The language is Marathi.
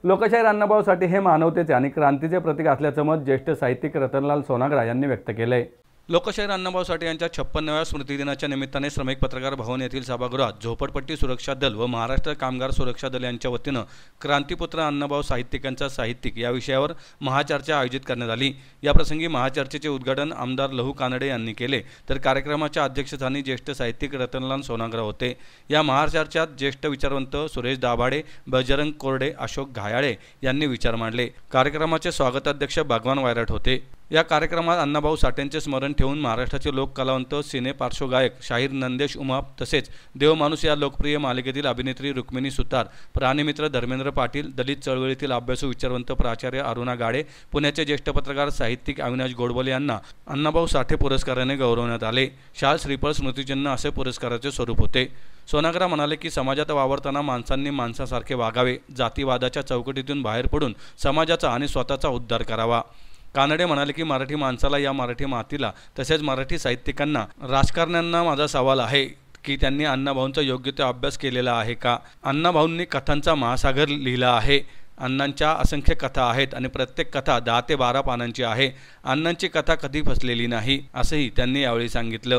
लोकशाहीर अण्णाभाऊ साठे हे मानवतेचे आणि क्रांतीचे प्रतीक असल्याचं मत ज्येष्ठ साहित्यिक रतनलाल सोनाग्रा यांनी व्यक्त केलंय। लोकशाहीर अण्णाभाऊ साठे यांच्या 56व्या स्मृतिदिनाच्या निमित्ताने श्रमिक पत्रकार भवन येथील सभागृहात झोपडपट्टी सुरक्षा दल व महाराष्ट्र कामगार सुरक्षा दल यांच्या वतीनं क्रांतीपुत्र अण्णाभाऊ साहित्यिकांचा साहित्यिक या विषयावर महाचर्चा आयोजित करण्यात आली। याप्रसंगी महाचर्चेचे उद्घाटन आमदार लहू कानडे यांनी केले, तर कार्यक्रमाच्या अध्यक्षस्थानी ज्येष्ठ साहित्यिक रतनलाल सोनाग्रा होते। या महाचर्चेत ज्येष्ठ विचारवंत सुरेश दाभाडे, बजरंग कोरडे, अशोक घायाळे यांनी विचार मांडले। कार्यक्रमाचे स्वागताध्यक्ष भगवान वायरट होते। या कार्यक्रमात अण्णाभाऊ साठेंचे स्मरण ठेवून महाराष्ट्राचे लोक कलावंत, सिने पार्श्वगायक शाहीर नंदेश उमाप तसेच देवमाणूस या लोकप्रिय मालिकेतील अभिनेत्री रुक्मिणी सुतार, प्राणीमित्र धर्मेंद्र पाटील, दलित चळवळीतील अभ्यासू विचारवंत प्राचार्य अरुणा गाडे, पुण्याचे ज्येष्ठ पत्रकार साहित्यिक अविनाश गोडबोले यांना अण्णाभाऊ साठे पुरस्काराने गौरवण्यात आले। शाल श्रीफळ स्मृतिचिन्ह असे पुरस्काराचे स्वरूप होते। सोनाग्रा म्हणाले की समाजात वावरताना माणसांनी माणसासारखे वागावे, जातीवादाच्या चौकटीतून बाहेर पडून समाजाचा आणि स्वतःचा उद्धार करावा। कानडे म्हणाले की मराठी माणसाला, या मराठी मातीला तसेच मराठी साहित्यिकांना, राजकारण्यांना माझा सवाल आहे की त्यांनी अण्णाभाऊंचा योग्य ते अभ्यास केलेला आहे का? अण्णाभाऊंनी कथांचा महासागर लिहिला आहे। अण्णांच्या असंख्य कथा आहेत आणि प्रत्येक कथा 10 ते 12 पानांची आहे। अण्णांची कथा कधी फसलेली नाही, असंही त्यांनी यावेळी सांगितलं।